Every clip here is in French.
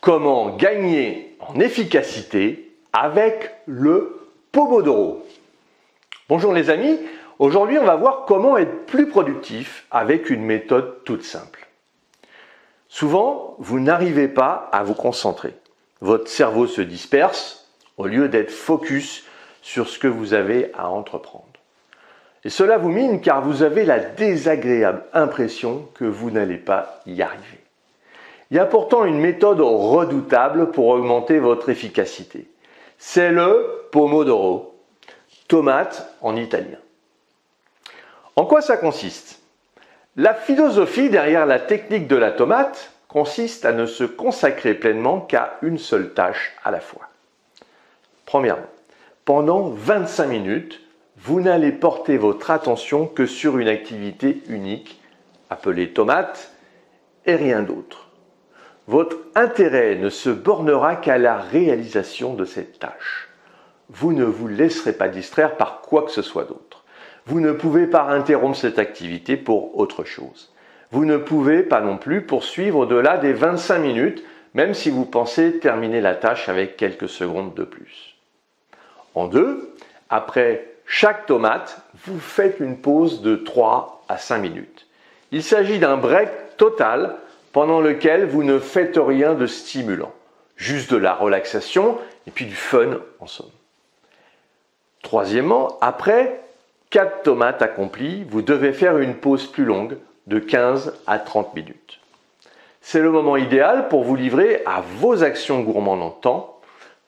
Comment gagner en efficacité avec le Pomodoro? Bonjour les amis, aujourd'hui on va voir comment être plus productif avec une méthode toute simple. Souvent, vous n'arrivez pas à vous concentrer. Votre cerveau se disperse au lieu d'être focus sur ce que vous avez à entreprendre. Et cela vous mine car vous avez la désagréable impression que vous n'allez pas y arriver. Il y a pourtant une méthode redoutable pour augmenter votre efficacité. C'est le Pomodoro, tomate en italien. En quoi ça consiste? La philosophie derrière la technique de la tomate consiste à ne se consacrer pleinement qu'à une seule tâche à la fois. Premièrement, pendant 25 minutes, vous n'allez porter votre attention que sur une activité unique, appelée tomate, et rien d'autre. Votre intérêt ne se bornera qu'à la réalisation de cette tâche. Vous ne vous laisserez pas distraire par quoi que ce soit d'autre. Vous ne pouvez pas interrompre cette activité pour autre chose. Vous ne pouvez pas non plus poursuivre au-delà des 25 minutes, même si vous pensez terminer la tâche avec quelques secondes de plus. En deux, après chaque tomate, vous faites une pause de 3 à 5 minutes. Il s'agit d'un break total pendant lequel vous ne faites rien de stimulant, juste de la relaxation et puis du fun en somme. Troisièmement, après 4 tomates accomplies, vous devez faire une pause plus longue de 15 à 30 minutes. C'est le moment idéal pour vous livrer à vos actions gourmandes en temps,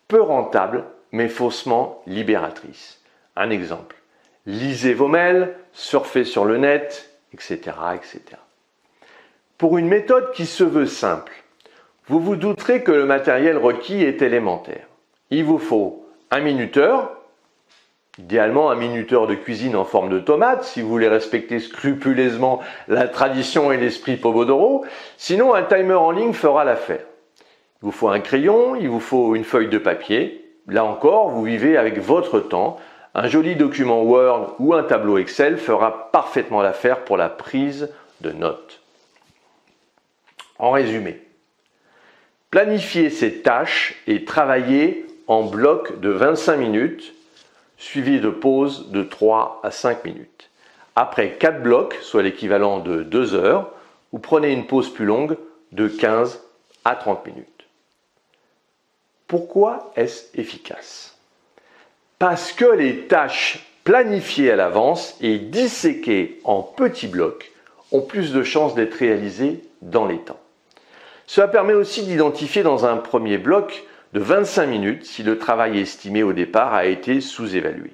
peu rentables mais faussement libératrices. Un exemple, lisez vos mails, surfez sur le net, etc., etc. Pour une méthode qui se veut simple, vous vous douterez que le matériel requis est élémentaire. Il vous faut un minuteur, idéalement un minuteur de cuisine en forme de tomate, si vous voulez respecter scrupuleusement la tradition et l'esprit Pomodoro, sinon un timer en ligne fera l'affaire. Il vous faut un crayon, il vous faut une feuille de papier, là encore vous vivez avec votre temps, un joli document Word ou un tableau Excel fera parfaitement l'affaire pour la prise de notes. En résumé, planifiez ces tâches et travaillez en bloc de 25 minutes, suivi de pauses de 3 à 5 minutes. Après 4 blocs, soit l'équivalent de 2 heures, vous prenez une pause plus longue de 15 à 30 minutes. Pourquoi est-ce efficace? Parce que les tâches planifiées à l'avance et disséquées en petits blocs ont plus de chances d'être réalisées dans les temps. Cela permet aussi d'identifier dans un premier bloc de 25 minutes si le travail estimé au départ a été sous-évalué.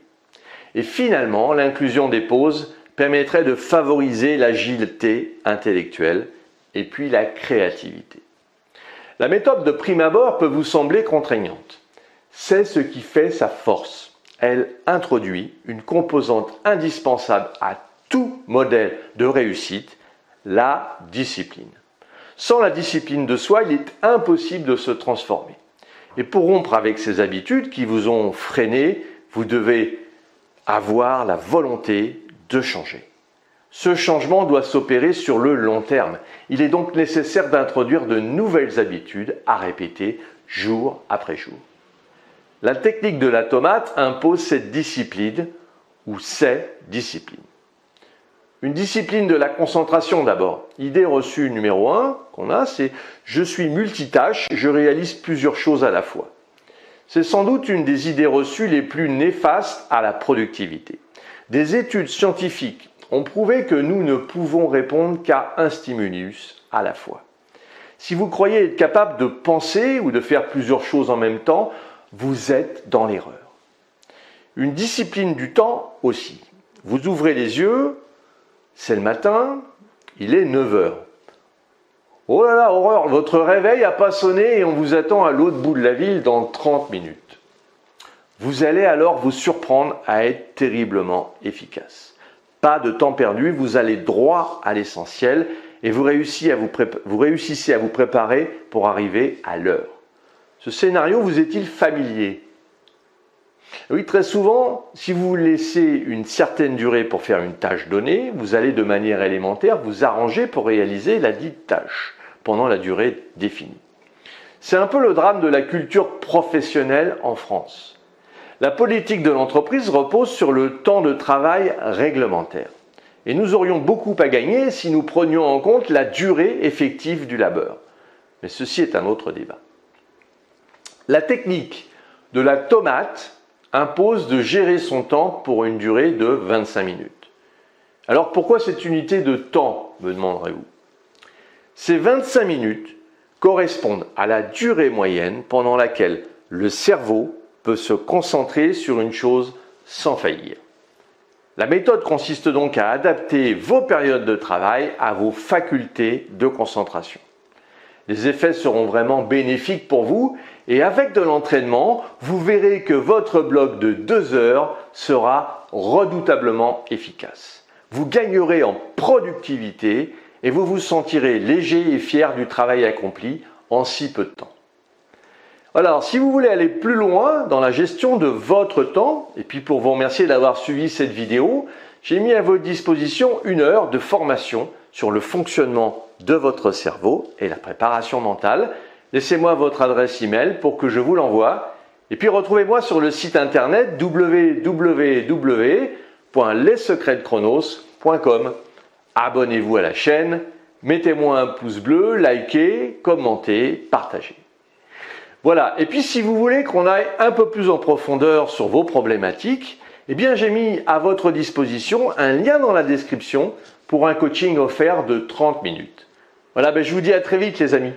Et finalement, l'inclusion des pauses permettrait de favoriser l'agilité intellectuelle et puis la créativité. La méthode de prime abord peut vous sembler contraignante. C'est ce qui fait sa force. Elle introduit une composante indispensable à tout modèle de réussite, la discipline. Sans la discipline de soi, il est impossible de se transformer. Et pour rompre avec ces habitudes qui vous ont freiné, vous devez avoir la volonté de changer. Ce changement doit s'opérer sur le long terme. Il est donc nécessaire d'introduire de nouvelles habitudes à répéter jour après jour. La technique de la tomate impose cette discipline ou ces disciplines. Une discipline de la concentration d'abord. Idée reçue numéro 1 qu'on a, c'est « je suis multitâche, je réalise plusieurs choses à la fois ». C'est sans doute une des idées reçues les plus néfastes à la productivité. Des études scientifiques ont prouvé que nous ne pouvons répondre qu'à un stimulus à la fois. Si vous croyez être capable de penser ou de faire plusieurs choses en même temps, vous êtes dans l'erreur. Une discipline du temps aussi. Vous ouvrez les yeux, c'est le matin, il est 9 heures. Oh là là, horreur, votre réveil n'a pas sonné et on vous attend à l'autre bout de la ville dans 30 minutes. Vous allez alors vous surprendre à être terriblement efficace. Pas de temps perdu, vous allez droit à l'essentiel et vous réussissez à vous préparer pour arriver à l'heure. Ce scénario vous est-il familier? Oui, très souvent, si vous vous laissez une certaine durée pour faire une tâche donnée, vous allez de manière élémentaire vous arranger pour réaliser la dite tâche pendant la durée définie. C'est un peu le drame de la culture professionnelle en France. La politique de l'entreprise repose sur le temps de travail réglementaire. Et nous aurions beaucoup à gagner si nous prenions en compte la durée effective du labeur. Mais ceci est un autre débat. La technique de la tomate impose de gérer son temps pour une durée de 25 minutes. Alors pourquoi cette unité de temps, me demanderez-vous? Ces 25 minutes correspondent à la durée moyenne pendant laquelle le cerveau peut se concentrer sur une chose sans faillir. La méthode consiste donc à adapter vos périodes de travail à vos facultés de concentration. Les effets seront vraiment bénéfiques pour vous et avec de l'entraînement, vous verrez que votre bloc de 2 heures sera redoutablement efficace. Vous gagnerez en productivité et vous vous sentirez léger et fier du travail accompli en si peu de temps. Alors, si vous voulez aller plus loin dans la gestion de votre temps, et puis pour vous remercier d'avoir suivi cette vidéo, j'ai mis à votre disposition 1 heure de formation sur le fonctionnement de votre cerveau et la préparation mentale. Laissez-moi votre adresse email pour que je vous l'envoie. Et puis retrouvez-moi sur le site internet www.lessecretsdechronos.com. Abonnez-vous à la chaîne, mettez-moi un pouce bleu, likez, commentez, partagez. Voilà, et puis si vous voulez qu'on aille un peu plus en profondeur sur vos problématiques, eh bien j'ai mis à votre disposition un lien dans la description pour un coaching offert de 30 minutes. Voilà, je vous dis à très vite les amis.